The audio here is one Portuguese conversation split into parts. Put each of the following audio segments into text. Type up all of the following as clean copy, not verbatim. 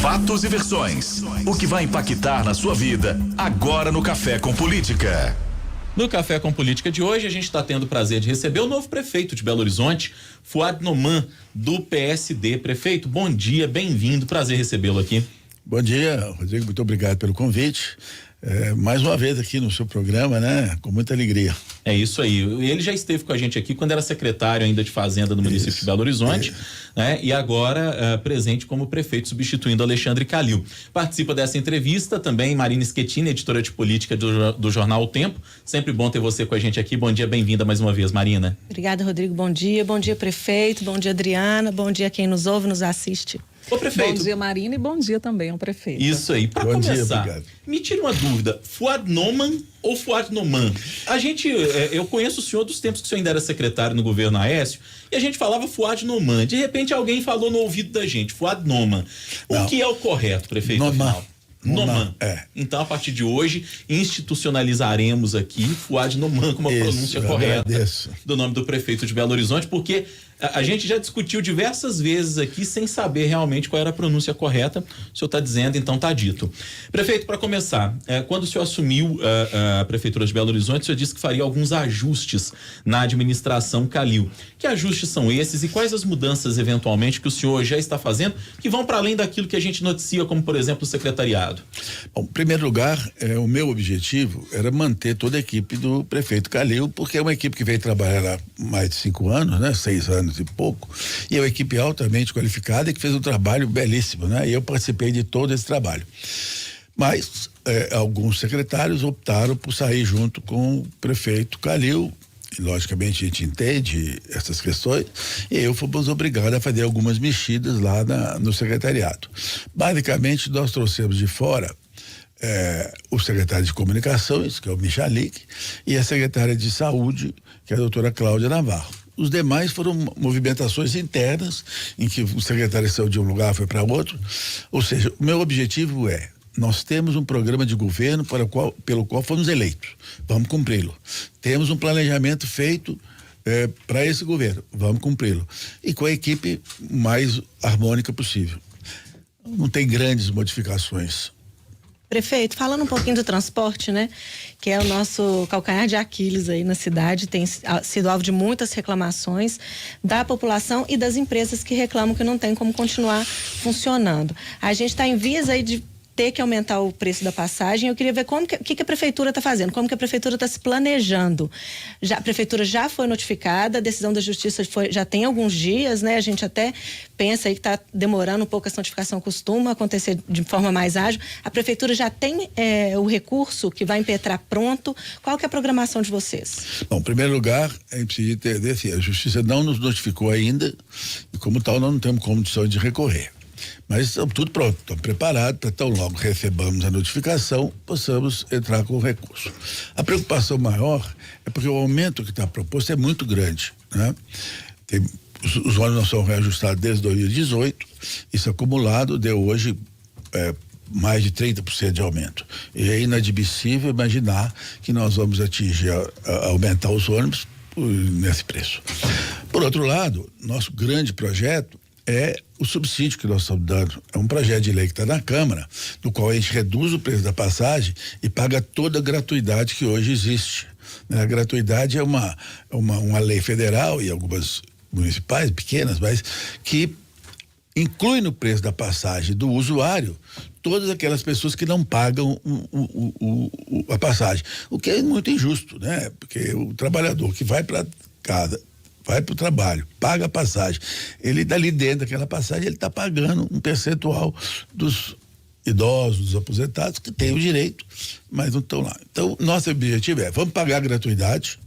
fatos e versões. O que vai impactar na sua vida agora no Café com Política. No Café com Política de hoje, a gente está tendo o prazer de receber o novo prefeito de Belo Horizonte, Fuad Noman, do PSD. Prefeito, bom dia, bem-vindo, prazer recebê-lo aqui. Bom dia, Rodrigo, muito obrigado pelo convite. Mais uma vez aqui no seu programa, né? Com muita alegria. É isso aí. Ele já esteve com a gente aqui quando era secretário ainda de Fazenda no município de Belo Horizonte, né? E agora presente como prefeito, substituindo Alexandre Calil. Participa dessa entrevista também Marina Schettini, editora de política do jornal O Tempo. Sempre bom ter você com a gente aqui. Bom dia, bem-vinda mais uma vez, Marina. Obrigada, Rodrigo. Bom dia, prefeito. Bom dia, Adriana. Bom dia quem nos ouve, nos assiste. Ô, prefeito. Bom dia, Marina, e bom dia também ao prefeito. Isso aí. Para começar, me tira uma dúvida. Fuad Noman ou Fuad Noman? Eu conheço o senhor dos tempos que o senhor ainda era secretário no governo Aécio e a gente falava Fuad Noman. De repente alguém falou no ouvido da gente, Fuad Noman. O que é o correto, prefeito? Noman. Então, a partir de hoje, institucionalizaremos aqui Fuad Noman como a pronúncia correta do nome do prefeito de Belo Horizonte, porque a gente já discutiu diversas vezes aqui sem saber realmente qual era a pronúncia correta. O senhor está dizendo, então está dito. Prefeito, para começar, quando o senhor assumiu a Prefeitura de Belo Horizonte, o senhor disse que faria alguns ajustes na administração Calil. Que ajustes são esses e quais as mudanças, eventualmente, que o senhor já está fazendo, que vão para além daquilo que a gente noticia, como, por exemplo, o secretariado? Bom, em primeiro lugar, o meu objetivo era manter toda a equipe do prefeito Calil, porque é uma equipe que veio trabalhar há mais de 5 anos, né? 6 anos e pouco, e é uma equipe altamente qualificada e que fez um trabalho belíssimo, né? E eu participei de todo esse trabalho. Mas alguns secretários optaram por sair junto com o prefeito Calil, e logicamente a gente entende essas questões, e eu fomos obrigados a fazer algumas mexidas lá no secretariado. Basicamente, nós trouxemos de fora o secretário de Comunicações, que é o Michalik, e a secretária de Saúde, que é a doutora Cláudia Navarro. Os demais foram movimentações internas, em que o secretário saiu de um lugar, foi para outro. Ou seja, o meu objetivo nós temos um programa de governo pelo qual fomos eleitos. Vamos cumpri-lo. Temos um planejamento feito para esse governo. Vamos cumpri-lo. E com a equipe mais harmônica possível. Não tem grandes modificações. Prefeito, falando um pouquinho do transporte, né? Que é o nosso calcanhar de Aquiles aí na cidade, tem sido alvo de muitas reclamações da população e das empresas que reclamam que não tem como continuar funcionando. A gente está em vias aí de ter que aumentar o preço da passagem. Eu queria ver o que a prefeitura está fazendo, como que a prefeitura está se planejando. A prefeitura já foi notificada, a decisão da justiça já tem alguns dias, né? A gente até pensa aí que está demorando um pouco, essa notificação costuma acontecer de forma mais ágil. A prefeitura já tem o recurso que vai impetrar pronto. Qual que é a programação de vocês? Bom, em primeiro lugar, a gente precisa entender assim, a justiça não nos notificou ainda e como tal nós não temos condição de recorrer. Mas estamos tudo pronto, estamos preparados para tão logo recebamos a notificação, possamos entrar com o recurso. A preocupação maior é porque o aumento que está proposto é muito grande, né? Os ônibus não são reajustados desde 2018, isso acumulado deu hoje mais de 30% de aumento. E é inadmissível imaginar que nós vamos atingir, aumentar os ônibus nesse preço. Por outro lado, nosso grande projeto é o subsídio que nós estamos dando. É um projeto de lei que está na Câmara, no qual a gente reduz o preço da passagem e paga toda a gratuidade que hoje existe. A gratuidade é uma lei federal e algumas municipais, pequenas, mas que inclui no preço da passagem do usuário todas aquelas pessoas que não pagam a passagem. O que é muito injusto, né? Porque o trabalhador que vai para casa, vai para o trabalho, paga a passagem, ele dali dentro daquela passagem, ele está pagando um percentual dos idosos, dos aposentados, que têm o direito, mas não estão lá. Então, nosso objetivo vamos pagar a gratuidade.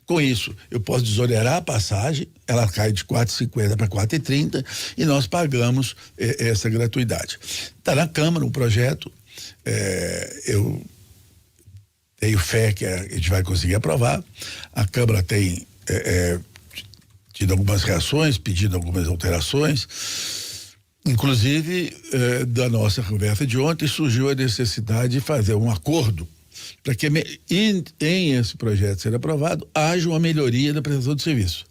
Com isso, eu posso desonerar a passagem, ela cai de 4,50 para 4,30 e nós pagamos essa gratuidade. Está na Câmara um projeto, eu tenho fé que a gente vai conseguir aprovar. A Câmara tem tido algumas reações, pedido algumas alterações. Inclusive, da nossa conversa de ontem, surgiu a necessidade de fazer um acordo para que em esse projeto ser aprovado, haja uma melhoria da prestação de serviço.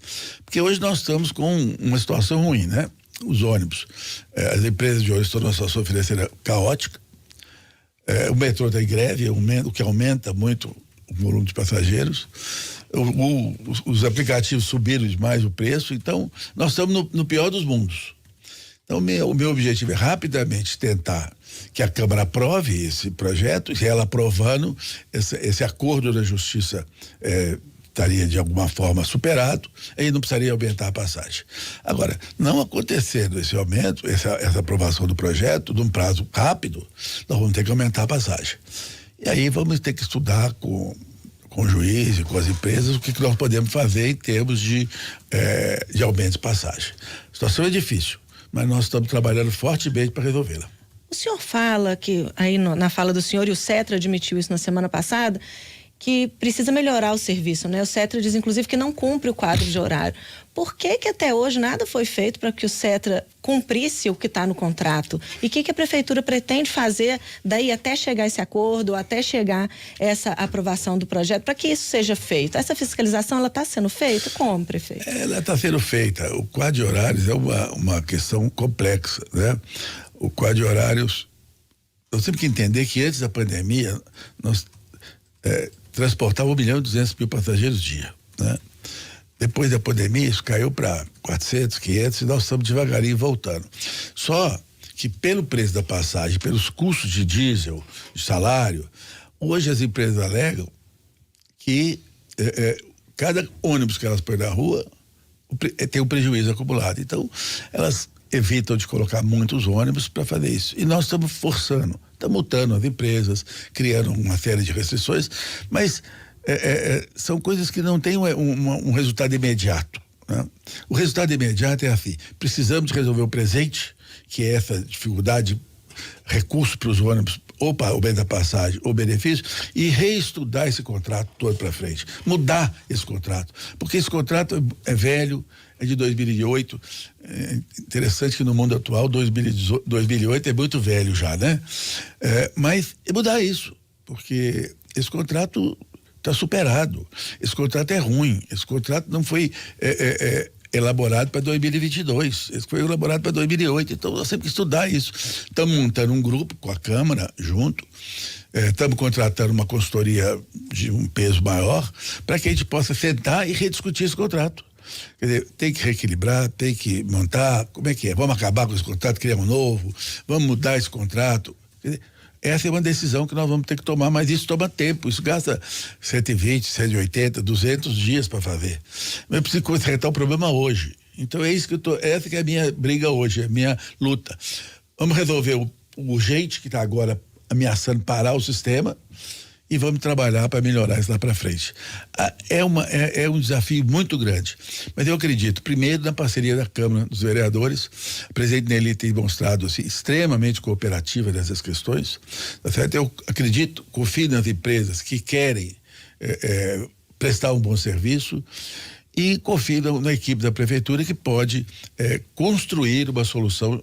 Porque hoje nós estamos com uma situação ruim, né? os ônibus. As empresas de ônibus estão numa situação financeira caótica. O metrô está em greve, o que aumenta muito o volume de passageiros. Os aplicativos subiram demais o preço, então nós estamos no pior dos mundos. Então o meu objetivo é rapidamente tentar que a Câmara aprove esse projeto, e ela aprovando, esse acordo da Justiça estaria de alguma forma superado, aí não precisaria aumentar a passagem. Agora, não acontecendo esse aumento, essa aprovação do projeto, num prazo rápido, nós vamos ter que aumentar a passagem. E aí vamos ter que estudar com o juiz e com as empresas o que nós podemos fazer em termos de aumento de passagem. A situação é difícil, mas nós estamos trabalhando fortemente para resolvê-la. O senhor fala que, aí na fala do senhor, e o Cetra admitiu isso na semana passada, que precisa melhorar o serviço, né? O Cetra diz, inclusive, que não cumpre o quadro de horário. Por que até hoje nada foi feito para que o Cetra cumprisse o que está no contrato? E o que a prefeitura pretende fazer daí até chegar esse acordo, até chegar essa aprovação do projeto, para que isso seja feito? Essa fiscalização, ela está sendo feita? Como, prefeito? Ela está sendo feita. O quadro de horários é uma questão complexa, né? O quadro de horários, nós temos que entender que antes da pandemia, nós transportava 1.200.000 passageiros dia, né? Depois da pandemia, isso caiu para 400, 500 e nós estamos devagarinho voltando. Só que pelo preço da passagem, pelos custos de diesel, de salário, hoje as empresas alegam que cada ônibus que elas põem na rua tem um prejuízo acumulado. Então, elas evitam de colocar muitos ônibus para fazer isso. E nós estamos forçando, estamos multando as empresas, criando uma série de restrições, mas são coisas que não têm um resultado imediato, né? O resultado imediato é assim: precisamos de resolver o presente, que é essa dificuldade, recurso para os ônibus, ou para o bem da passagem, ou benefício, e reestudar esse contrato todo para frente, mudar esse contrato, porque esse contrato é velho, é de 2008, interessante que no mundo atual 2008 é muito velho já, né? Mas mudar isso, porque esse contrato está superado, esse contrato é ruim, esse contrato não foi elaborado para 2022, esse foi elaborado para 2008, então nós temos que estudar isso. Estamos montando um grupo com a Câmara junto, estamos contratando uma consultoria de um peso maior para que a gente possa sentar e rediscutir esse contrato. Quer dizer, tem que reequilibrar, tem que montar, como é que é? Vamos acabar com esse contrato, criar um novo, vamos mudar esse contrato. Quer dizer, essa é uma decisão que nós vamos ter que tomar, mas isso toma tempo, isso gasta 120, 180, 200 dias para fazer. Eu preciso consertar o problema hoje. Então é isso que essa que é a minha briga hoje, é a minha luta. Vamos resolver o urgente que está agora ameaçando parar o sistema e vamos trabalhar para melhorar isso lá para frente. É um desafio muito grande, mas eu acredito, primeiro, na parceria da Câmara dos Vereadores. A presidente Nelly tem demonstrado assim, extremamente cooperativa nessas questões, tá certo? Eu acredito, confio nas empresas que querem prestar um bom serviço e confio na equipe da prefeitura que pode construir uma solução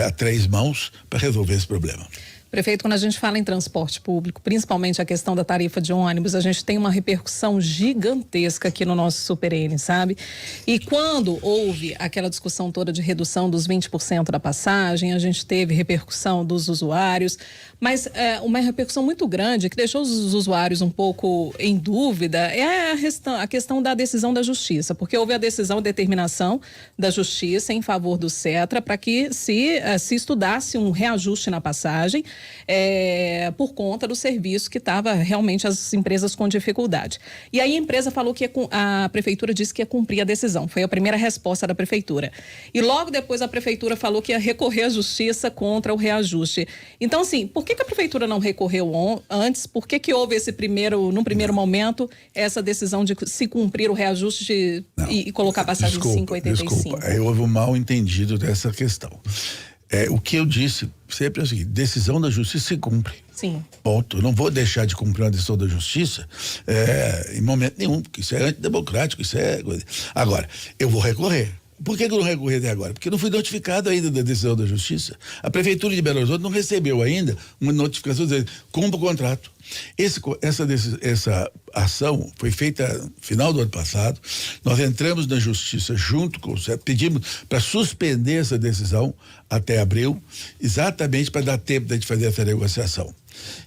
a três mãos para resolver esse problema. Prefeito, quando a gente fala em transporte público, principalmente a questão da tarifa de ônibus, a gente tem uma repercussão gigantesca aqui no nosso Super N, sabe? E quando houve aquela discussão toda de redução dos 20% da passagem, a gente teve repercussão dos usuários, mas uma repercussão muito grande que deixou os usuários um pouco em dúvida é a questão da decisão da Justiça, porque houve a decisão e determinação da Justiça em favor do Cetra para que se estudasse um reajuste na passagem, por conta do serviço que estava realmente as empresas com dificuldade. E aí a empresa falou que a prefeitura disse que ia cumprir a decisão. Foi a primeira resposta da prefeitura. E logo depois a prefeitura falou que ia recorrer à justiça contra o reajuste. Então, assim, por que a prefeitura não recorreu antes? Por que houve num primeiro momento, essa decisão de se cumprir o reajuste e colocar a passagem de 5,85? Desculpa, houve um mal entendido dessa questão. O que eu disse sempre é o seguinte: decisão da justiça se cumpre. Sim. Ponto. Eu não vou deixar de cumprir uma decisão da justiça em momento nenhum, porque isso é antidemocrático, isso é... Agora, eu vou recorrer. Por que eu não recorri até agora? Porque não fui notificado ainda da decisão da Justiça. A Prefeitura de Belo Horizonte não recebeu ainda uma notificação dizendo, cumpra o contrato. Essa ação foi feita no final do ano passado. Nós entramos na Justiça junto com o CEP, pedimos para suspender essa decisão até abril, exatamente para dar tempo de a gente fazer essa negociação.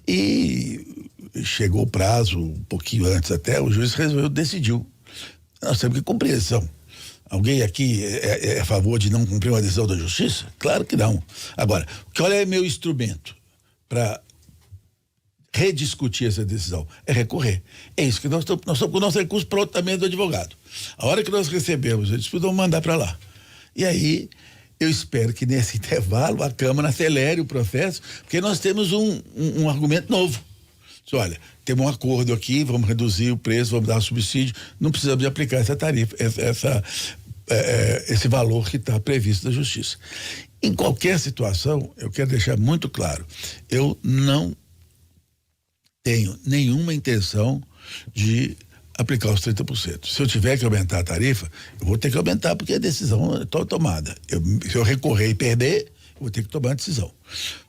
E chegou o prazo, um pouquinho antes até, o juiz decidiu. Nós temos que cumprir a decisão. Alguém aqui é a favor de não cumprir uma decisão da Justiça? Claro que não. Agora, qual é meu instrumento para rediscutir essa decisão? É recorrer. É isso que nós estamos com o nosso recurso pronto também do advogado. A hora que nós recebemos, eles vamos mandar para lá. E aí, eu espero que nesse intervalo a Câmara acelere o processo, porque nós temos um argumento novo. Olha, temos um acordo aqui, vamos reduzir o preço, vamos dar subsídio, não precisamos de aplicar essa tarifa, esse valor que está previsto da Justiça. Em qualquer situação, eu quero deixar muito claro, eu não tenho nenhuma intenção de aplicar os 30%. Se eu tiver que aumentar a tarifa, eu vou ter que aumentar, porque a decisão está tomada. Se eu recorrer e perder, eu vou ter que tomar a decisão.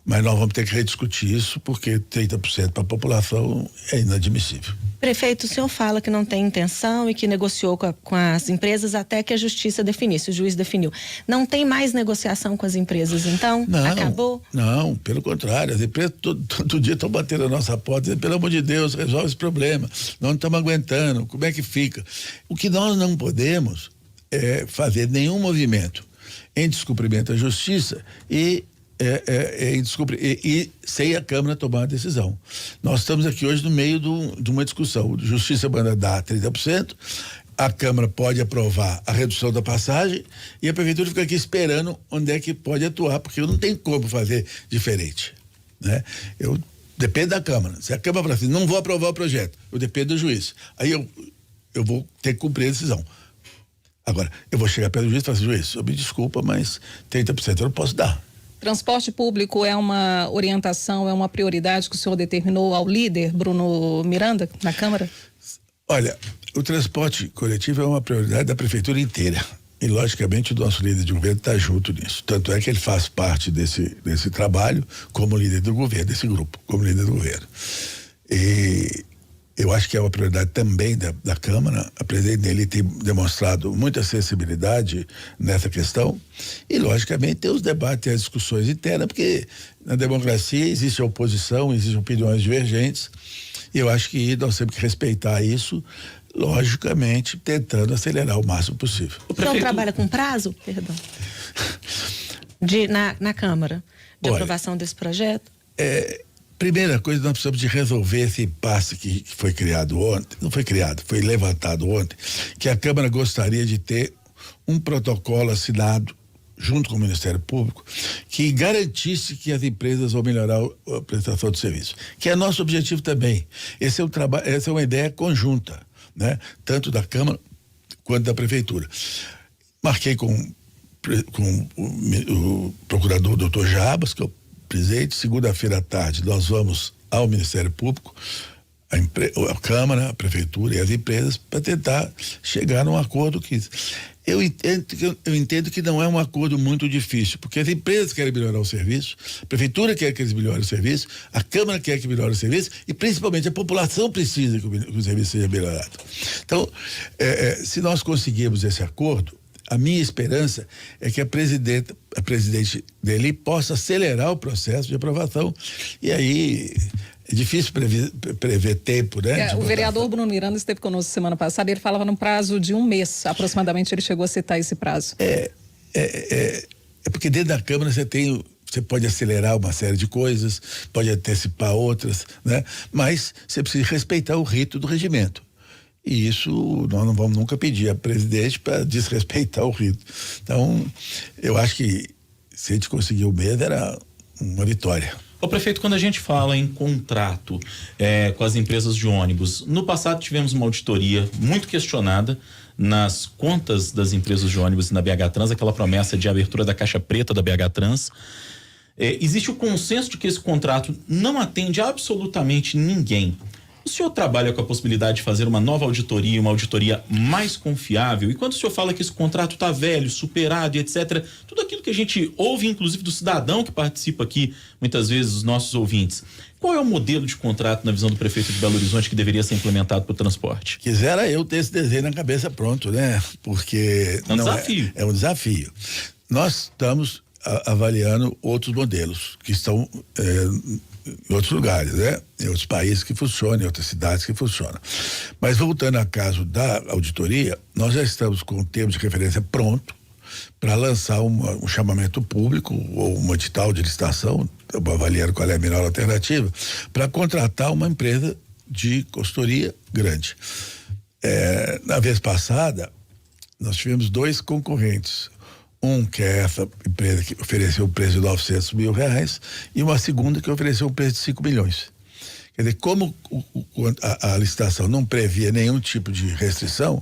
Mas nós vamos ter que rediscutir isso, porque 30% para a população é inadmissível. Prefeito, o senhor fala que não tem intenção e que negociou com as empresas até que a Justiça definisse, o juiz definiu. Não tem mais negociação com as empresas, então? Não, acabou? Não, pelo contrário, as empresas todo dia estão batendo a nossa porta, dizendo, pelo amor de Deus, resolve esse problema, nós não estamos aguentando, como é que fica? O que nós não podemos é fazer nenhum movimento em descumprimento da Justiça e sem a Câmara tomar a decisão. Nós estamos aqui hoje no meio de uma discussão. A Justiça manda dar 30%, a Câmara pode aprovar a redução da passagem e a Prefeitura fica aqui esperando onde é que pode atuar, porque não tem como fazer diferente, né? Depende da Câmara. Se a Câmara falar assim, não vou aprovar o projeto, eu dependo do juiz. Aí eu vou ter que cumprir a decisão. Agora, eu vou chegar perto do juiz e falar assim, juiz, me desculpa, mas 30% eu não posso dar. Transporte público é uma orientação, é uma prioridade que o senhor determinou ao líder, Bruno Miranda, na Câmara? Olha, o transporte coletivo é uma prioridade da Prefeitura inteira. E, logicamente, o nosso líder de governo está junto nisso. Tanto é que ele faz parte desse trabalho como líder do governo, desse grupo, como líder do governo. E eu acho que é uma prioridade também da Câmara. A presidente dele tem demonstrado muita sensibilidade nessa questão. E, logicamente, tem os debates e as discussões internas, porque na democracia existe oposição, existem opiniões divergentes. E eu acho que nós temos que respeitar isso, logicamente, tentando acelerar o máximo possível. O senhor trabalha com prazo? Perdão. Na Câmara, de aprovação desse projeto? Primeira coisa, nós precisamos de resolver esse impasse que foi criado ontem, não foi criado, foi levantado ontem, que a Câmara gostaria de ter um protocolo assinado junto com o Ministério Público que garantisse que as empresas vão melhorar a prestação de serviço, que é nosso objetivo também. Essa é uma ideia conjunta, né? Tanto da Câmara quanto da Prefeitura. Marquei com o procurador doutor Jabas, que é o presidente. Segunda-feira à tarde nós vamos ao Ministério Público, a Câmara, a Prefeitura e as empresas para tentar chegar num acordo que eu entendo que não é um acordo muito difícil, porque as empresas querem melhorar o serviço, a Prefeitura quer que eles melhorem o serviço, a Câmara quer que melhore o serviço e principalmente a população precisa que o serviço seja melhorado. Então, se nós conseguirmos esse acordo, a minha esperança é que a presidente dele possa acelerar o processo de aprovação. E aí é difícil prever tempo, né? O vereador Bruno Miranda esteve conosco semana passada e ele falava num prazo de 1 mês, aproximadamente ele chegou a citar esse prazo. É porque dentro da Câmara você pode acelerar uma série de coisas, pode antecipar outras, né? Mas você precisa respeitar o rito do regimento. E isso nós não vamos nunca pedir a presidente para desrespeitar o rito. Então, eu acho que se a gente conseguir o mês era uma vitória. Ô prefeito, quando a gente fala em contrato com as empresas de ônibus, no passado tivemos uma auditoria muito questionada nas contas das empresas de ônibus na BH Trans, aquela promessa de abertura da caixa preta da BH Trans. Existe o consenso de que esse contrato não atende absolutamente ninguém. O senhor trabalha com a possibilidade de fazer uma nova auditoria, uma auditoria mais confiável? E quando o senhor fala que esse contrato está velho, superado e etc., tudo aquilo que a gente ouve, inclusive do cidadão que participa aqui, muitas vezes, os nossos ouvintes, qual é o modelo de contrato, na visão do prefeito de Belo Horizonte, que deveria ser implementado para o transporte? Quisera eu ter esse desenho na cabeça pronto, né? Porque é um desafio. É um desafio. Nós estamos avaliando outros modelos que estão em outros lugares, né? Em outros países que funcionam, em outras cidades que funcionam. Mas voltando ao caso da auditoria, nós já estamos com o termo de referência pronto para lançar um chamamento público ou uma edital de licitação, avaliando qual é a melhor alternativa, para contratar uma empresa de consultoria grande. Na vez passada, nós tivemos 2 concorrentes. Um que é essa empresa que ofereceu um preço de R$900 mil e uma segunda que ofereceu um preço de 5 milhões. Quer dizer, como a licitação não previa nenhum tipo de restrição,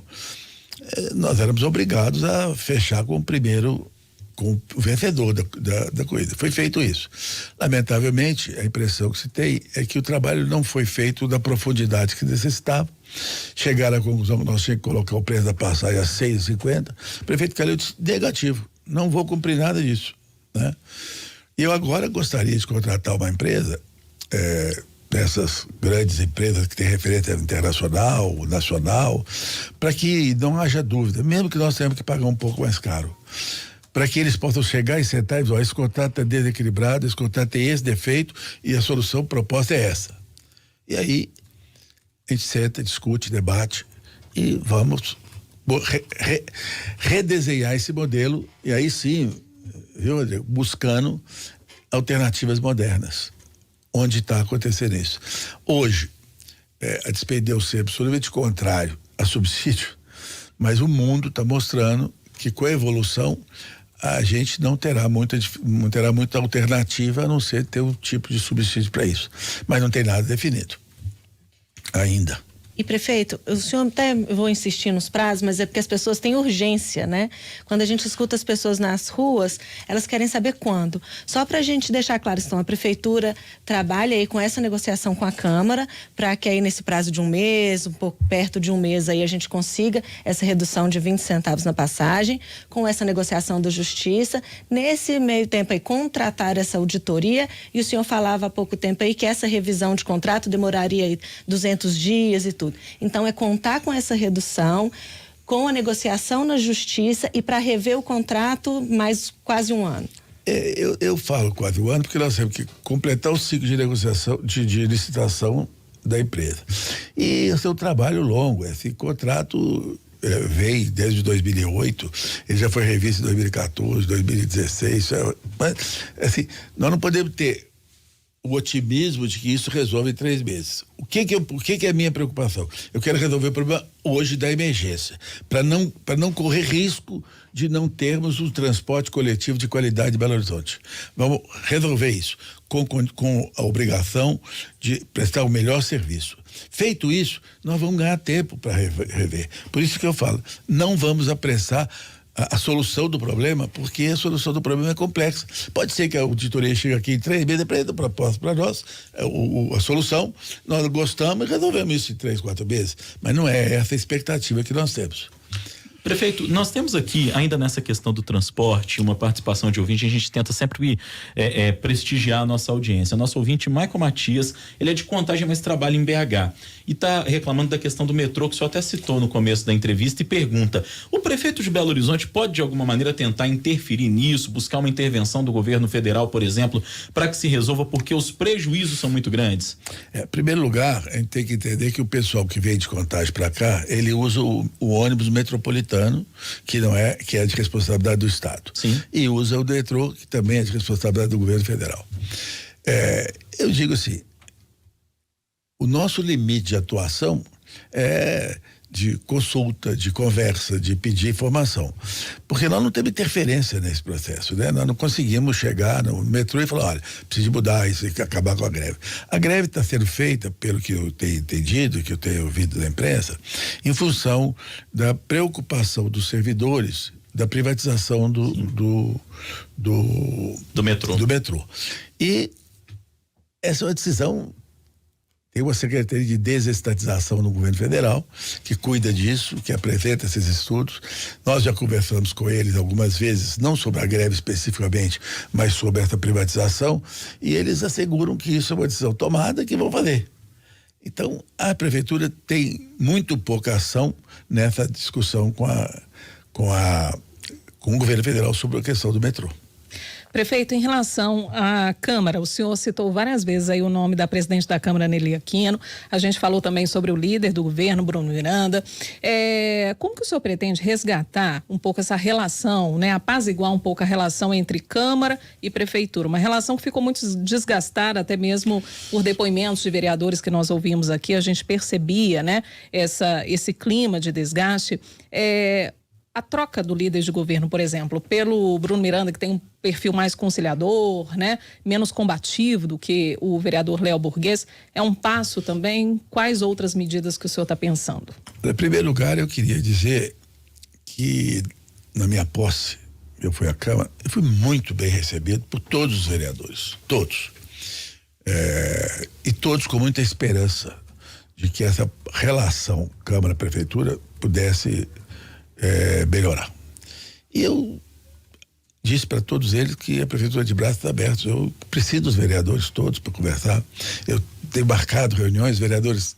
nós éramos obrigados a fechar com o vencedor da corrida. Foi feito isso. Lamentavelmente, a impressão que se tem é que o trabalho não foi feito da profundidade que necessitava. Chegaram à conclusão que nós tínhamos que colocar o preço da passagem a R$6,50. O prefeito Calil disse, negativo, não vou cumprir nada disso, né? E eu agora gostaria de contratar uma empresa, dessas grandes empresas que têm referência internacional, nacional, para que não haja dúvida, mesmo que nós tenhamos que pagar um pouco mais caro, para que eles possam chegar e sentar e dizer, esse contrato é desequilibrado, esse contrato tem esse defeito e a solução proposta é essa. E aí a gente senta, discute, debate e vamos redesenhar esse modelo e aí sim, viu, Rodrigo, buscando alternativas modernas. Onde está acontecendo isso? Hoje, a despeito de eu ser absolutamente contrário a subsídio, mas o mundo está mostrando que com a evolução a gente não terá muita alternativa a não ser ter um tipo de subsídio para isso. Mas não tem nada definido ainda. E prefeito, o senhor até, eu vou insistir nos prazos, mas é porque as pessoas têm urgência, né? Quando a gente escuta as pessoas nas ruas, elas querem saber quando. Só para a gente deixar claro, então, a prefeitura trabalha aí com essa negociação com a Câmara, para que aí nesse prazo de um mês, um pouco perto de um mês aí a gente consiga essa redução de 20 centavos na passagem, com essa negociação da Justiça. Nesse meio tempo aí, contratar essa auditoria, e o senhor falava há pouco tempo aí que essa revisão de contrato demoraria aí 200 dias e tudo. Então, é contar com essa redução, com a negociação na Justiça e para rever o contrato mais quase um ano. Eu falo quase um ano porque nós temos que completar o ciclo de negociação, de licitação da empresa. E esse é um trabalho longo. Esse contrato vem desde 2008, ele já foi revisto em 2014, 2016. Mas, assim, nós não podemos ter o otimismo de que isso resolve em 3 meses. O que é a minha preocupação? Eu quero resolver o problema hoje da emergência, para não correr risco de não termos um transporte coletivo de qualidade em Belo Horizonte. Vamos resolver isso com a obrigação de prestar o melhor serviço. Feito isso, nós vamos ganhar tempo para rever. Por isso que eu falo, não vamos apressar a solução do problema, porque a solução do problema é complexa. Pode ser que a auditoria chegue aqui em 3 meses, apresenta a proposta para nós, a solução, nós gostamos e resolvemos isso em 3, 4 meses. Mas não é essa a expectativa que nós temos. Prefeito, nós temos aqui, ainda nessa questão do transporte, uma participação de ouvinte, a gente tenta sempre prestigiar a nossa audiência. Nosso ouvinte, Michael Matias, ele é de Contagem, mas trabalha em BH. E está reclamando da questão do metrô, que o senhor até citou no começo da entrevista, e pergunta: o prefeito de Belo Horizonte pode, de alguma maneira, tentar interferir nisso, buscar uma intervenção do governo federal, por exemplo, para que se resolva, porque os prejuízos são muito grandes? Em primeiro lugar, a gente tem que entender que o pessoal que vem de Contagem para cá, ele usa o ônibus metropolitano, que é de responsabilidade do Estado. Sim. E usa o metrô, que também é de responsabilidade do governo federal. Eu digo assim, o nosso limite de atuação é de consulta, de conversa, de pedir informação. Porque nós não temos interferência nesse processo, né? Nós não conseguimos chegar no metrô e falar, olha, precisa mudar isso e acabar com a greve. A greve está sendo feita, pelo que eu tenho entendido, que eu tenho ouvido da imprensa, em função da preocupação dos servidores da privatização do metrô. E essa é uma decisão Tem uma Secretaria de Desestatização no governo federal que cuida disso, que apresenta esses estudos. Nós já conversamos com eles algumas vezes, não sobre a greve especificamente, mas sobre essa privatização, e eles asseguram que isso é uma decisão tomada, que vão fazer. Então, a prefeitura tem muito pouca ação nessa discussão com o governo federal sobre a questão do metrô. Prefeito, em relação à Câmara, o senhor citou várias vezes aí o nome da presidente da Câmara, Nelly Aquino. A gente falou também sobre o líder do governo, Bruno Miranda. Como que o senhor pretende resgatar um pouco essa relação, né? Apaziguar um pouco a relação entre Câmara e Prefeitura? Uma relação que ficou muito desgastada, até mesmo por depoimentos de vereadores que nós ouvimos aqui. A gente percebia, né? Esse clima de desgaste. A troca do líder de governo, por exemplo, pelo Bruno Miranda, que tem um perfil mais conciliador, né, menos combativo do que o vereador Léo Burguês, é um passo também? Quais outras medidas que o senhor está pensando? Em primeiro lugar, eu queria dizer que na minha posse, eu fui à Câmara, eu fui muito bem recebido por todos os vereadores, todos. E todos com muita esperança de que essa relação Câmara-Prefeitura pudesse melhorar. E eu disse para todos eles que a prefeitura de braços abertos, eu preciso dos vereadores todos para conversar. Eu tenho marcado reuniões, vereadores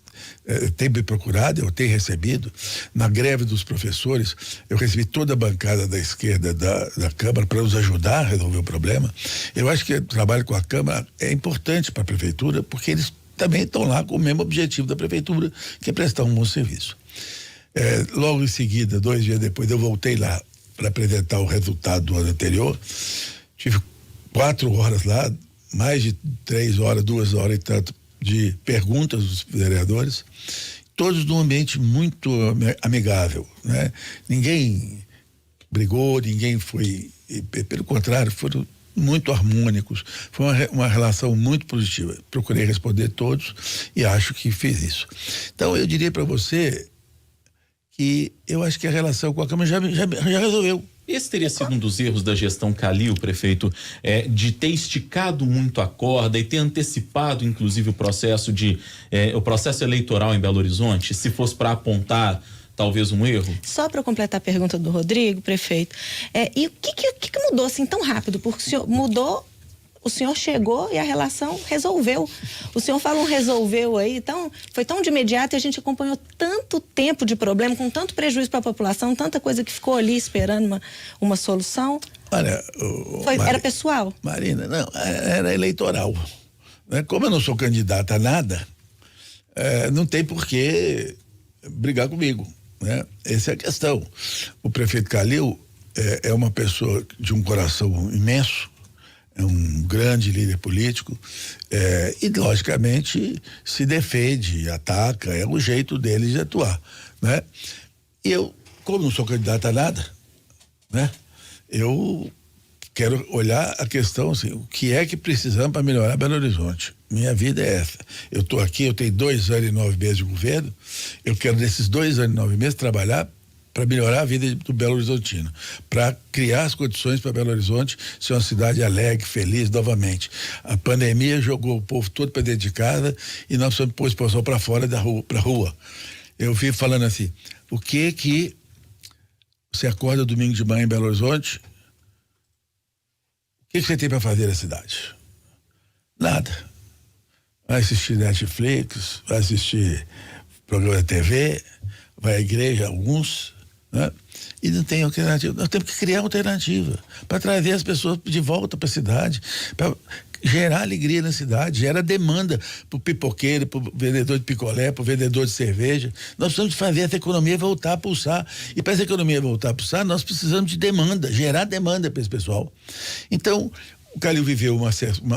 têm me procurado, eu tenho recebido. Na greve dos professores, eu recebi toda a bancada da esquerda da Câmara para nos ajudar a resolver o problema. Eu acho que o trabalho com a Câmara é importante para a prefeitura, porque eles também estão lá com o mesmo objetivo da prefeitura, que é prestar um bom serviço. Logo em seguida, 2 dias depois, eu voltei lá para apresentar o resultado do ano anterior. Tive 4 horas lá, mais de 3 horas, 2 horas e tanto de perguntas dos vereadores, todos num ambiente muito amigável, né? Ninguém brigou, ninguém foi, pelo contrário, foram muito harmônicos, foi uma relação muito positiva. Procurei responder todos e acho que fiz isso. Então, eu diria para você que eu acho que a relação com a Câmara já resolveu. Esse teria sido um dos erros da gestão Calil, prefeito, de ter esticado muito a corda e ter antecipado, inclusive, o processo eleitoral em Belo Horizonte, se fosse para apontar talvez um erro? Só para completar a pergunta do Rodrigo, prefeito, e o que mudou assim tão rápido? Porque o senhor mudou, o senhor chegou e a relação resolveu. O senhor falou resolveu aí, então foi tão de imediato e a gente acompanhou tanto tempo de problema, com tanto prejuízo para a população, tanta coisa que ficou ali esperando uma solução. Olha, era pessoal? Marina, não, era eleitoral. Como eu não sou candidata a nada, não tem por que brigar comigo, né? Essa é a questão. O prefeito Calil é uma pessoa de um coração imenso, é um grande líder político, e logicamente se defende, ataca, é o jeito dele de atuar, né? E eu, como não sou candidato a nada, né? Eu quero olhar a questão assim, o que é que precisamos para melhorar Belo Horizonte? Minha vida é essa. Eu estou aqui, eu tenho 2 anos e 9 meses de governo, eu quero nesses 2 anos e 9 meses trabalhar para melhorar a vida do Belo Horizontino, para criar as condições para Belo Horizonte ser uma cidade alegre, feliz novamente. A pandemia jogou o povo todo para dentro de casa e nós precisamos pôr o pessoal para fora da rua, para rua. Eu vivo falando assim, o que você acorda domingo de manhã em Belo Horizonte, o que você tem para fazer na cidade? Nada. Vai assistir Netflix, vai assistir programa de TV, vai à igreja, alguns, né? E não tem alternativa. Nós temos que criar alternativa para trazer as pessoas de volta para a cidade, para gerar alegria na cidade, gera demanda para o pipoqueiro, para o vendedor de picolé, para o vendedor de cerveja. Nós precisamos de fazer essa economia voltar a pulsar. E para essa economia voltar a pulsar, nós precisamos de demanda, gerar demanda para esse pessoal. Então, o Calil viveu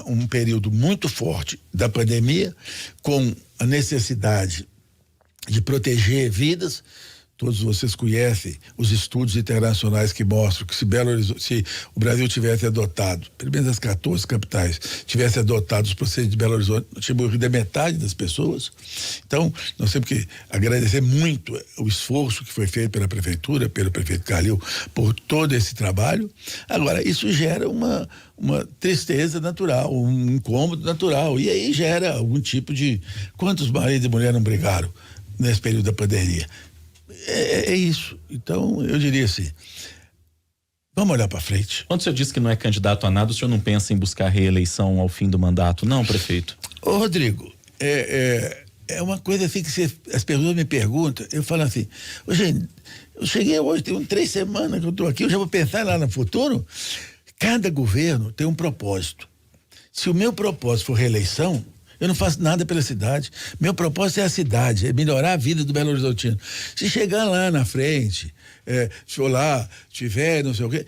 um período muito forte da pandemia, com a necessidade de proteger vidas. todos vocês conhecem os estudos internacionais que mostram que se o Brasil tivesse adotado, pelo menos as 14 capitais, tivesse adotado os procedimentos de Belo Horizonte, não tinha morrido a metade das pessoas. Então, nós temos que agradecer muito o esforço que foi feito pela prefeitura, pelo prefeito Calil, por todo esse trabalho. Agora, isso gera uma tristeza natural, um incômodo natural, e aí gera algum tipo de... Quantos maridos e mulheres não brigaram nesse período da pandemia? É isso. Então, eu diria assim, vamos olhar para frente. Quando o senhor disse que não é candidato a nada, o senhor não pensa em buscar reeleição ao fim do mandato, não, prefeito? Ô, Rodrigo, é uma coisa assim que as pessoas me perguntam, eu falo assim, gente, eu cheguei hoje, tem 3 semanas que eu estou aqui, eu já vou pensar lá no futuro. Cada governo tem um propósito. Se o meu propósito for reeleição, eu não faço nada pela cidade. Meu propósito é a cidade, é melhorar a vida do Belo Horizontino. Se chegar lá na frente, se eu lá tiver, não sei o quê,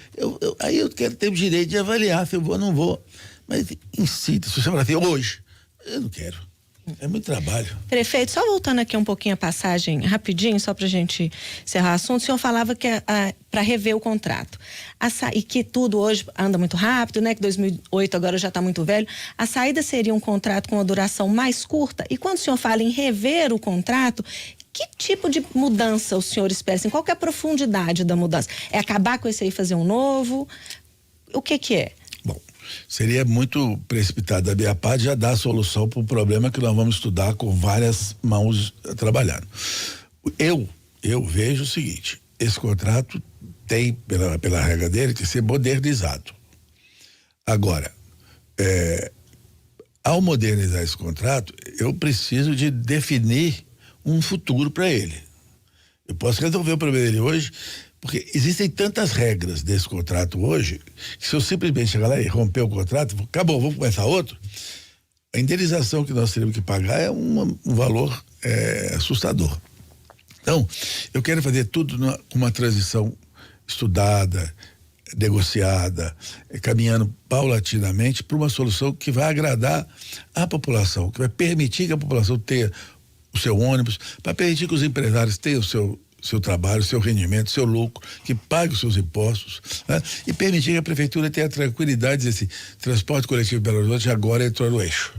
aí eu quero ter o direito de avaliar se eu vou ou não vou. Mas incita, se você falar assim, hoje, eu não quero. É muito trabalho. Prefeito, só voltando aqui um pouquinho a passagem, rapidinho, só pra gente encerrar o assunto, o senhor falava que para rever o contrato. E que tudo hoje anda muito rápido, né? Que 2008 agora já está muito velho. A saída seria um contrato com uma duração mais curta? E quando o senhor fala em rever o contrato, que tipo de mudança o senhor espera? Assim, qual que é a profundidade da mudança? É acabar com esse aí e fazer um novo? O que é? Bom, seria muito precipitado da minha parte já dar a solução para o problema que nós vamos estudar com várias mãos trabalhando. Eu vejo o seguinte, esse contrato tem, pela regra dele, que ser modernizado. Agora, ao modernizar esse contrato, eu preciso de definir um futuro para ele. Eu posso resolver o problema dele hoje, porque existem tantas regras desse contrato hoje, que se eu simplesmente chegar lá e romper o contrato, acabou, vamos começar outro, a indenização que nós teremos que pagar é um valor assustador. Então, eu quero fazer tudo com uma transição estudada, negociada, caminhando paulatinamente para uma solução que vai agradar a população, que vai permitir que a população tenha o seu ônibus, para permitir que os empresários tenham o seu trabalho, o seu rendimento, o seu lucro, que pague os seus impostos, né? E permitir que a prefeitura tenha a tranquilidade desse transporte coletivo de Belo Horizonte agora entrou no eixo.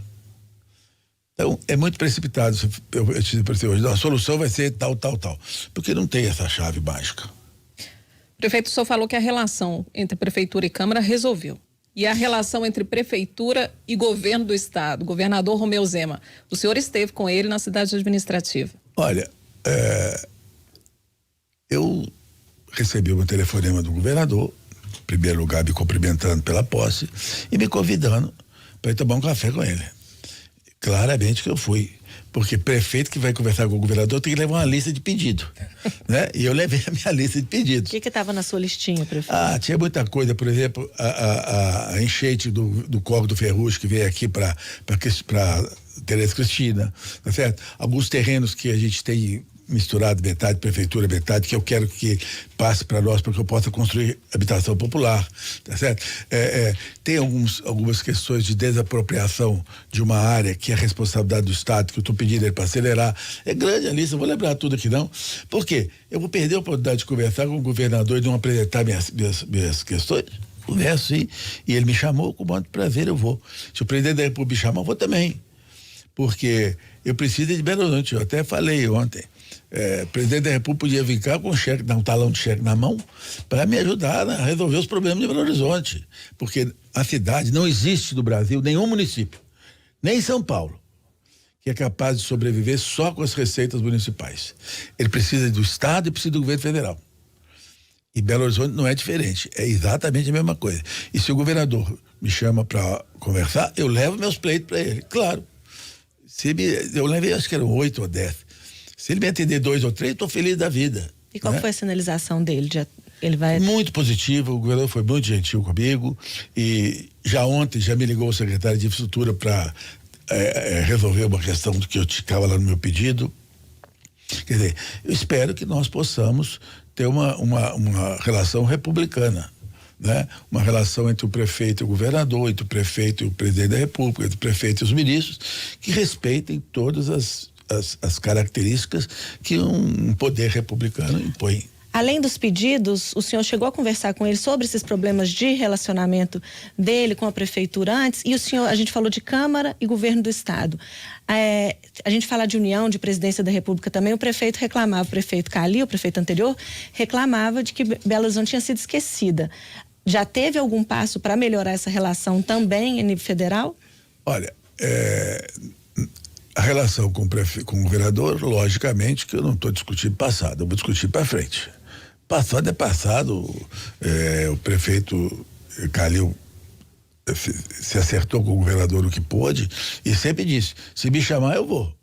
Então, é muito precipitado eu te dizer hoje, a solução vai ser tal, porque não tem essa chave mágica. Prefeito, o senhor falou que a relação entre prefeitura e Câmara resolveu. E a relação entre prefeitura e governo do estado, governador Romeu Zema, o senhor esteve com ele na cidade administrativa? Olha, eu recebi um telefonema do governador, em primeiro lugar me cumprimentando pela posse e me convidando para ir tomar um café com ele. Claramente que eu fui, porque prefeito que vai conversar com o governador tem que levar uma lista de pedido, né? E eu levei a minha lista de pedidos. O que estava na sua listinha, prefeito? Tinha muita coisa, por exemplo, a enchente do Córrego do Ferrugem que veio aqui para Tereza Cristina, tá certo? Alguns terrenos que a gente tem misturado, metade prefeitura, metade, que eu quero que passe para nós para que eu possa construir habitação popular, tá certo? Tem algumas questões de desapropriação de uma área que é responsabilidade do Estado, que eu estou pedindo ele para acelerar. É grande a lista, não vou lembrar tudo aqui não. Por quê? Eu vou perder a oportunidade de conversar com o governador e de não apresentar minhas questões. Converso, sim, e ele me chamou, com muito prazer eu vou. Se o presidente da República me chamar, eu vou também. Porque eu preciso de Belo Horizonte, eu até falei ontem. O presidente da República podia vir cá com um talão de cheque na mão para me ajudar a resolver os problemas de Belo Horizonte. Porque a cidade, não existe no Brasil nenhum município, nem São Paulo, que é capaz de sobreviver só com as receitas municipais. Ele precisa do Estado e precisa do governo federal. E Belo Horizonte não é diferente, é exatamente a mesma coisa. E se o governador me chama para conversar, eu levo meus pleitos para ele, claro. Eu levei, acho que eram 8 ou 10. Se ele me atender 2 ou 3, estou feliz da vida. E qual foi a sinalização dele? Ele vai... Muito positivo, o governador foi muito gentil comigo e já ontem já me ligou o secretário de Infraestrutura para resolver uma questão que eu ficava lá no meu pedido. Quer dizer, eu espero que nós possamos ter uma relação republicana, né? Uma relação entre o prefeito e o governador, entre o prefeito e o presidente da República, entre o prefeito e os ministros, que respeitem todas as as características que um poder republicano impõe. Além dos pedidos, o senhor chegou a conversar com ele sobre esses problemas de relacionamento dele com a prefeitura antes? E a gente falou de Câmara e Governo do Estado. A gente fala de união, de presidência da República também, o prefeito Calil, o prefeito anterior, reclamava de que Belo Horizonte tinha sido esquecida. Já teve algum passo para melhorar essa relação também em nível federal? Olha, a relação com o governador, logicamente que eu não estou discutindo passado, eu vou discutir para frente. Passado é passado, o prefeito Calil se acertou com o governador o que pôde e sempre disse, se me chamar eu vou.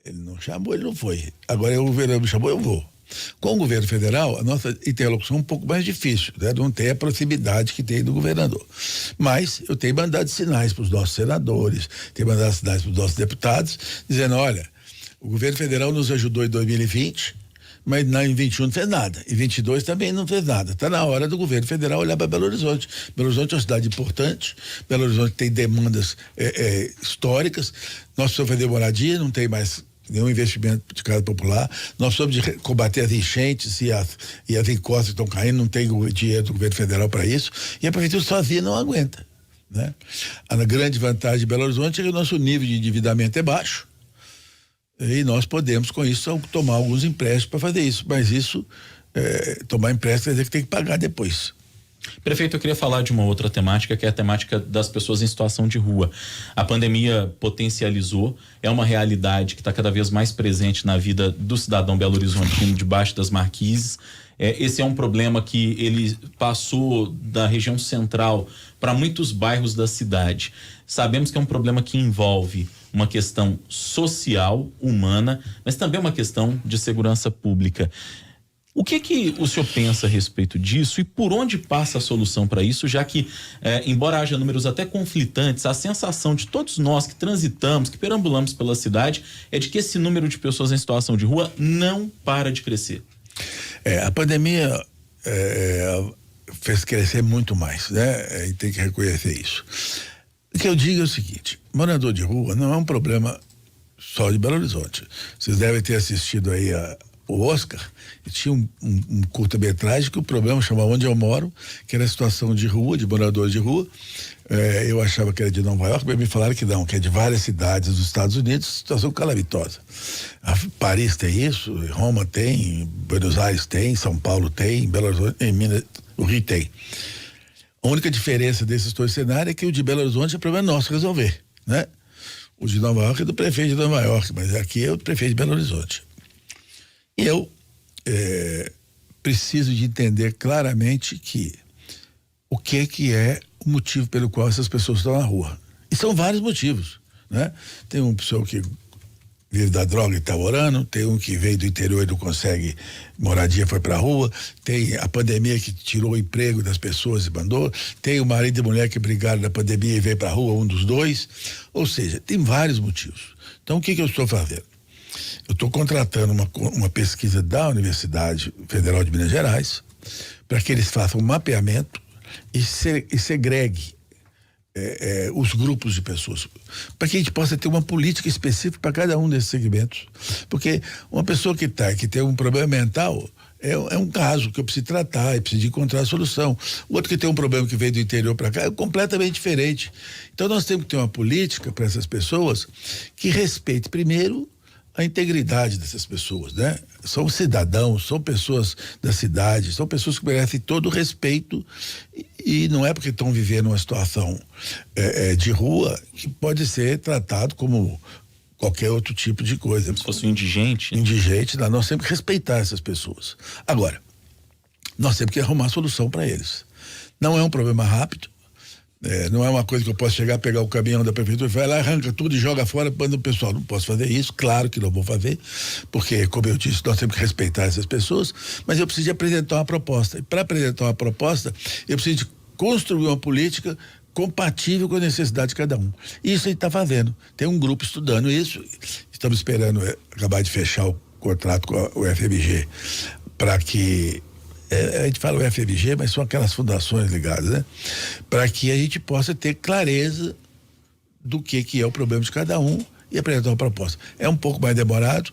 Ele não chamou, ele não foi. Agora o governador me chamou, eu vou. Com o governo federal, a nossa interlocução é um pouco mais difícil, né? Não tem a proximidade que tem do governador. Mas eu tenho mandado sinais para os nossos senadores, tenho mandado sinais para os nossos deputados, dizendo, olha, o governo federal nos ajudou em 2020, mas em 21 não fez nada. Em 22 também não fez nada. Está na hora do governo federal olhar para Belo Horizonte. Belo Horizonte é uma cidade importante. Belo Horizonte tem demandas históricas. Nós precisamos fazer moradia, não tem mais nenhum investimento de casa popular. Nós precisamos combater as enchentes e as encostas que estão caindo. Não tem o dinheiro do governo federal para isso. E a prefeitura sozinha não aguenta, né? A grande vantagem de Belo Horizonte é que o nosso nível de endividamento é baixo. E nós podemos, com isso, tomar alguns empréstimos para fazer isso. Mas isso, tomar empréstimo quer dizer que tem que pagar depois. Prefeito, eu queria falar de uma outra temática, que é a temática das pessoas em situação de rua. A pandemia potencializou, é uma realidade que está cada vez mais presente na vida do cidadão belo-horizontino debaixo das marquises. Esse é um problema que ele passou da região central para muitos bairros da cidade. Sabemos que é um problema que envolve uma questão social, humana, mas também uma questão de segurança pública. O que o senhor pensa a respeito disso e por onde passa a solução para isso, já que, embora haja números até conflitantes, a sensação de todos nós que transitamos, que perambulamos pela cidade, é de que esse número de pessoas em situação de rua não para de crescer. A pandemia fez crescer muito mais, né? E tem que reconhecer isso. O que eu digo é o seguinte, morador de rua não é um problema só de Belo Horizonte. Vocês devem ter assistido aí o Oscar, e tinha um curta-metragem que o problema chama Onde Eu Moro, que era a situação de rua, de moradores de rua. Eu achava que era de Nova York, mas me falaram que não, que é de várias cidades dos Estados Unidos, situação calamitosa. Paris tem isso, Roma tem, Buenos Aires tem, São Paulo tem, Belo Horizonte, em Minas, o Rio tem. A única diferença desses dois cenários é que o de Belo Horizonte é problema nosso resolver, né? O de Nova York é do prefeito de Nova York, mas aqui é o prefeito de Belo Horizonte. E eu preciso de entender claramente o que é o motivo pelo qual essas pessoas estão na rua. E são vários motivos, né? Tem uma pessoa que vive da droga e está orando, tem um que veio do interior e não consegue moradia, foi para a rua, tem a pandemia que tirou o emprego das pessoas e mandou, tem o marido e mulher que brigaram na pandemia e veio para a rua, um dos dois. Ou seja, tem vários motivos. Então, o que eu estou fazendo? Eu estou contratando uma pesquisa da Universidade Federal de Minas Gerais para que eles façam um mapeamento e segregue os grupos de pessoas, para que a gente possa ter uma política específica para cada um desses segmentos. Porque uma pessoa que tem um problema mental é um caso que eu preciso tratar, eu preciso encontrar a solução. O outro que tem um problema que veio do interior para cá é completamente diferente. Então nós temos que ter uma política para essas pessoas que respeite primeiro a integridade dessas pessoas, né? São cidadãos, são pessoas da cidade, são pessoas que merecem todo o respeito e não é porque estão vivendo uma situação de rua que pode ser tratado como qualquer outro tipo de coisa. Se fosse um indigente. Indigente, nós temos que respeitar essas pessoas. Agora, nós temos que arrumar solução para eles. Não é um problema rápido. Não é uma coisa que eu posso chegar, pegar o caminhão da prefeitura e vai lá, arranca tudo e joga fora, manda o pessoal. Não posso fazer isso, claro que não vou fazer, porque, como eu disse, nós temos que respeitar essas pessoas, mas eu preciso de apresentar uma proposta. E para apresentar uma proposta, eu preciso de construir uma política compatível com a necessidade de cada um. Isso a gente está fazendo. Tem um grupo estudando isso, estamos esperando acabar de fechar o contrato com o FMG para que a gente fala o FMG, mas são aquelas fundações ligadas, né? Para que a gente possa ter clareza do que é o problema de cada um e apresentar uma proposta. É um pouco mais demorado,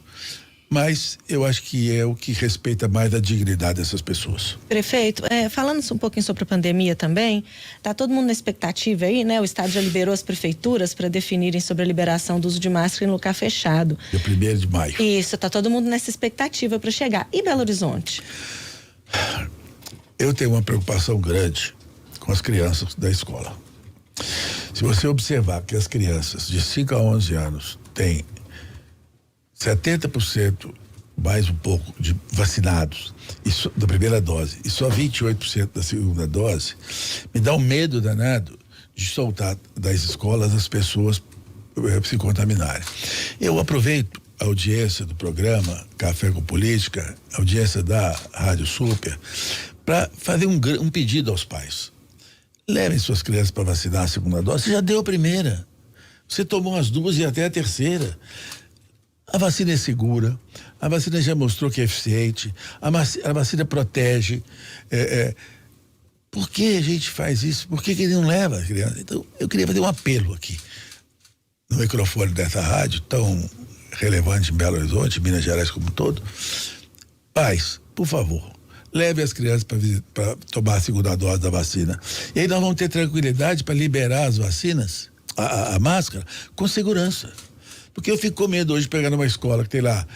mas eu acho que é o que respeita mais a dignidade dessas pessoas. Prefeito, falando um pouquinho sobre a pandemia também, tá todo mundo na expectativa aí, né? O Estado já liberou as prefeituras para definirem sobre a liberação do uso de máscara em lugar fechado. Dia 1º de maio. Isso, tá todo mundo nessa expectativa para chegar. E Belo Horizonte? Eu tenho uma preocupação grande com as crianças da escola. Se você observar que as crianças de 5 a 11 anos têm 70% mais um pouco de vacinados da primeira dose e só 28% da segunda dose, me dá um medo danado de soltar das escolas as pessoas se contaminarem. Eu aproveito a audiência do programa Café com Política, a audiência da Rádio Super, para fazer um pedido aos pais. Levem suas crianças para vacinar a segunda dose. Você já deu a primeira. Você tomou as duas e até a terceira. A vacina é segura, a vacina já mostrou que é eficiente, a vacina protege. Por que a gente faz isso? Por que ele não leva a criança? Então, eu queria fazer um apelo aqui, no microfone dessa rádio, tão relevante em Belo Horizonte, Minas Gerais como um todo. Pais, por favor, leve as crianças para tomar a segunda dose da vacina. E aí nós vamos ter tranquilidade para liberar as vacinas, a máscara, com segurança. Porque eu fico com medo hoje de pegar numa escola que tem lá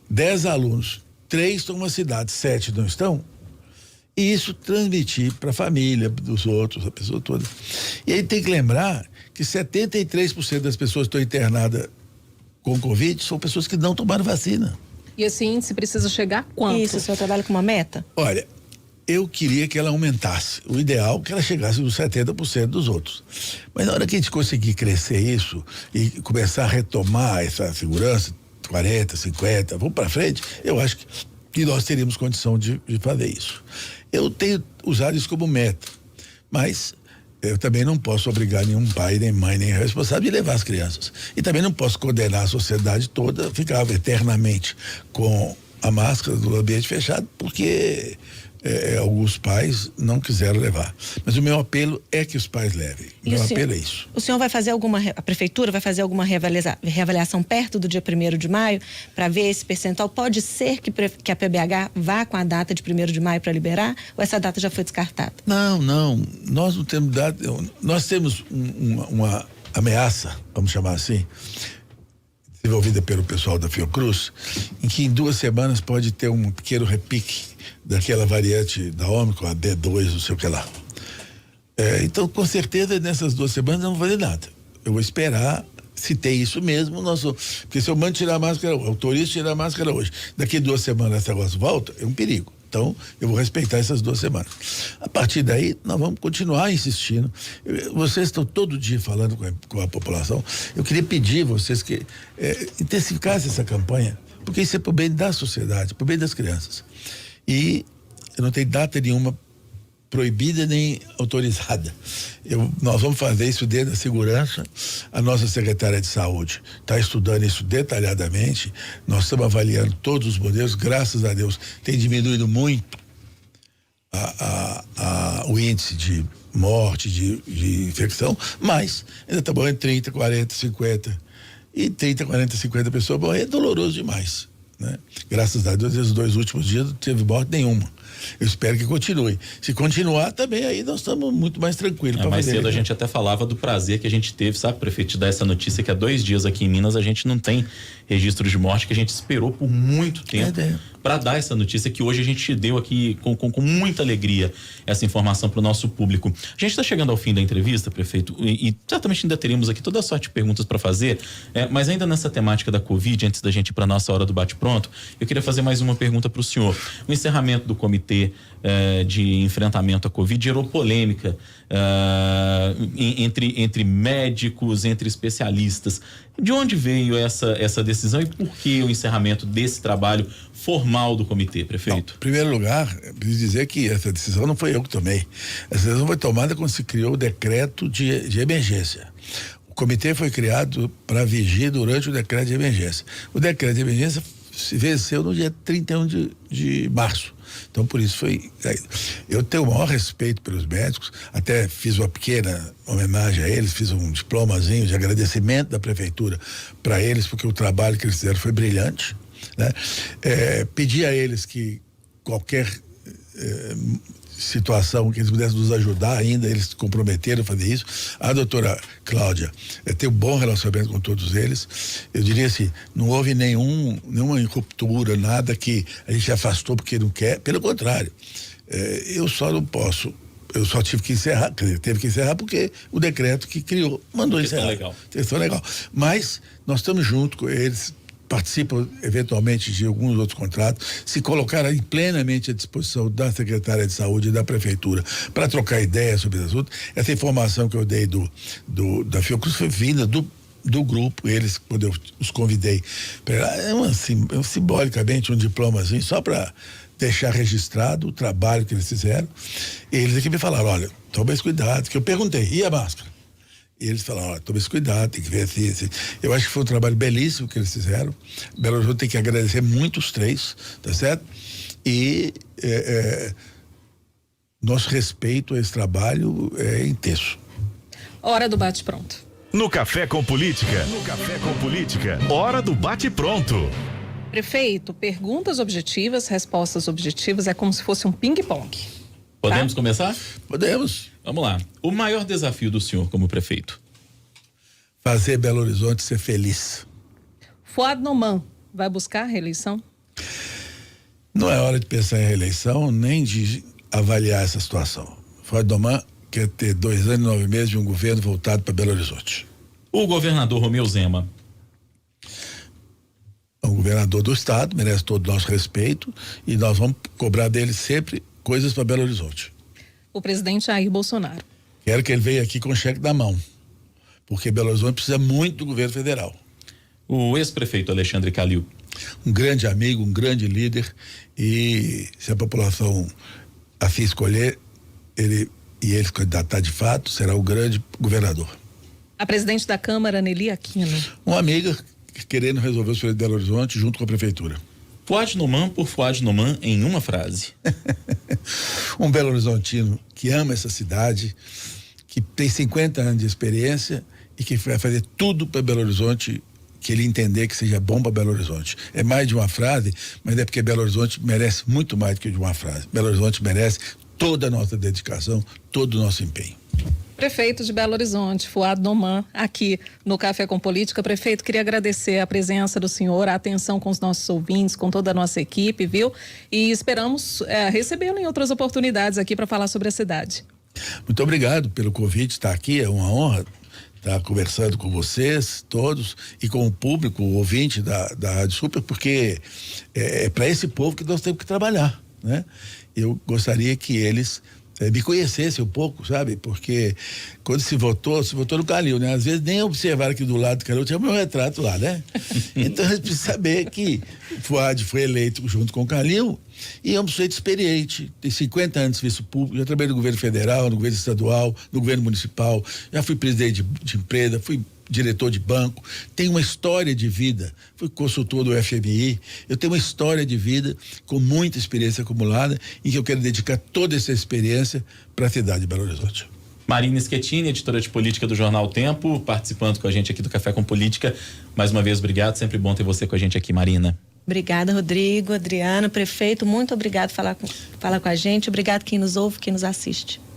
10 alunos, 3 estão numa cidade, 7 não estão, e isso transmitir para a família dos outros, a pessoa toda. E aí tem que lembrar que 73% das pessoas que estão internadas com Covid são pessoas que não tomaram vacina. E esse índice precisa chegar a quanto? Isso, o senhor trabalha com uma meta? Olha, eu queria que ela aumentasse. O ideal é que ela chegasse nos 70% dos outros. Mas na hora que a gente conseguir crescer isso e começar a retomar essa segurança, 40, 50, vamos para frente, eu acho que nós teríamos condição de fazer isso. Eu tenho usado isso como meta, mas eu também não posso obrigar nenhum pai, nem mãe, nem responsável de levar as crianças. E também não posso condenar a sociedade toda a ficar eternamente com a máscara no ambiente fechado, porque alguns pais não quiseram levar. Mas o meu apelo é que os pais levem. O meu apelo é isso. O senhor vai fazer a prefeitura vai fazer alguma reavaliação perto do dia 1º de maio para ver esse percentual? Pode ser que a PBH vá com a data de 1º de maio para liberar, ou essa data já foi descartada? Não, nós não temos data. Nós temos uma ameaça, vamos chamar assim, desenvolvida pelo pessoal da Fiocruz, em que em 2 semanas pode ter um pequeno repique daquela variante da Ômicron, a B2, não sei o que lá. Então, com certeza, nessas 2 semanas não vou fazer nada. Eu vou esperar se tem isso mesmo. Porque se eu mando tirar a máscara, autorizo tirar a máscara hoje, daqui 2 semanas esse negócio volta, é um perigo. Então, eu vou respeitar essas 2 semanas. A partir daí, nós vamos continuar insistindo. Vocês estão todo dia falando com a população. Eu queria pedir a vocês que intensificassem essa campanha, porque isso é para o bem da sociedade, para o bem das crianças. E eu não tenho data nenhuma proibida nem autorizada. Nós vamos fazer isso dentro da segurança. A nossa secretária de saúde está estudando isso detalhadamente. Nós estamos avaliando todos os modelos. Graças a Deus tem diminuído muito o índice de morte, de infecção, mas ainda está bom em 30, 40, 50. E 30, 40, 50 pessoas morrer é doloroso demais, né? Graças a Deus, esses 2 últimos dias não teve morte nenhuma. Eu espero que continue. Se continuar, também aí nós estamos muito mais tranquilos. Mais cedo a gente até falava do prazer que a gente teve, sabe, prefeito, de dar essa notícia que há 2 dias aqui em Minas a gente não tem registro de morte, que a gente esperou por muito tempo para dar essa notícia, que hoje a gente deu aqui com muita alegria essa informação para o nosso público. A gente está chegando ao fim da entrevista, prefeito, e certamente ainda teremos aqui toda a sorte de perguntas para fazer, mas ainda nessa temática da Covid, antes da gente ir para nossa hora do bate-pronto, eu queria fazer mais uma pergunta para o senhor. O encerramento do comitê de enfrentamento à Covid gerou polêmica entre médicos, entre especialistas. De onde veio essa decisão e por que o encerramento desse trabalho formal do comitê, prefeito? Não, em primeiro lugar, preciso dizer que essa decisão não foi eu que tomei. Essa decisão foi tomada quando se criou o decreto de emergência. O comitê foi criado para vigir durante o decreto de emergência. O decreto de emergência se venceu no dia 31 de março. Então, por isso foi. Eu tenho o maior respeito pelos médicos, até fiz uma pequena homenagem a eles, fiz um diplomazinho de agradecimento da prefeitura para eles, porque o trabalho que eles fizeram foi brilhante, né? Pedi a eles que qualquer situação que eles pudessem nos ajudar ainda, eles se comprometeram a fazer isso. A doutora Cláudia tem um bom relacionamento com todos eles. Eu diria assim, não houve nenhuma ruptura, nada que a gente afastou porque não quer, pelo contrário. Eu só não posso, eu só tive que encerrar, teve que encerrar porque o decreto que criou mandou encerrar. Questão legal. Mas nós estamos junto com eles, participam eventualmente de alguns outros contratos, se colocaram plenamente à disposição da Secretaria de Saúde e da Prefeitura para trocar ideias sobre esse assunto. Essa informação que eu dei da Fiocruz foi vinda do grupo, eles, quando eu os convidei, simbolicamente um diplomazinho, só para deixar registrado o trabalho que eles fizeram. E eles aqui me falaram, olha, toma esse cuidado, que eu perguntei, e a máscara? E eles falaram, olha, toma esse cuidado, tem que ver assim. Eu acho que foi um trabalho belíssimo que eles fizeram. Belo Horizonte tem que agradecer muito os três, tá certo? E nosso respeito a esse trabalho é intenso. Hora do bate-pronto. No Café com Política. Hora do bate-pronto. Prefeito, perguntas objetivas, respostas objetivas, é como se fosse um ping-pong. Podemos começar? Podemos. Vamos lá. O maior desafio do senhor como prefeito? Fazer Belo Horizonte ser feliz. Fuad Noman vai buscar a reeleição? Não é hora de pensar em reeleição, nem de avaliar essa situação. Fuad Noman quer ter 2 anos e 9 meses de um governo voltado para Belo Horizonte. O governador Romeu Zema? É um governador do estado, merece todo o nosso respeito e nós vamos cobrar dele sempre coisas para Belo Horizonte. O presidente Jair Bolsonaro? Quero que ele venha aqui com o cheque na mão, porque Belo Horizonte precisa muito do governo federal. O ex-prefeito Alexandre Calil? Um grande amigo, um grande líder, e se a população assim escolher, ele se candidatar de fato, será o grande governador. A presidente da Câmara, Nelly Aquino? Uma amiga querendo resolver o problema de Belo Horizonte junto com a prefeitura. Fuad Noman por Fuad Noman em uma frase. Um Belo Horizontino que ama essa cidade, que tem 50 anos de experiência e que vai fazer tudo para Belo Horizonte que ele entender que seja bom para Belo Horizonte. É mais de uma frase, mas é porque Belo Horizonte merece muito mais do que de uma frase. Belo Horizonte merece toda a nossa dedicação, todo o nosso empenho. Prefeito de Belo Horizonte, Fuad Noman, aqui no Café com Política. Prefeito, queria agradecer a presença do senhor, a atenção com os nossos ouvintes, com toda a nossa equipe, viu? E esperamos recebê-lo em outras oportunidades aqui para falar sobre a cidade. Muito obrigado pelo convite, estar aqui, é uma honra estar conversando com vocês todos e com o público, o ouvinte da Rádio Super, porque é para esse povo que nós temos que trabalhar, né? Eu gostaria que eles me conhecessem um pouco, sabe? Porque quando se votou no Calil, né? Às vezes nem observaram que do lado do Calil tinha o meu retrato lá, né? Então a gente precisa saber que Fuad foi eleito junto com o Calil e é um sujeito experiente, tem 50 anos de serviço público, já trabalhei no governo federal, no governo estadual, no governo municipal, já fui presidente de empresa, fui diretor de banco, tem uma história de vida, fui consultor do FMI, eu tenho uma história de vida com muita experiência acumulada e que eu quero dedicar toda essa experiência para a cidade de Belo Horizonte. Marina Schettini, editora de política do Jornal Tempo, participando com a gente aqui do Café com Política. Mais uma vez, obrigado, sempre bom ter você com a gente aqui, Marina. Obrigada, Rodrigo, Adriano, prefeito, muito obrigado por falar com a gente, obrigado quem nos ouve, quem nos assiste.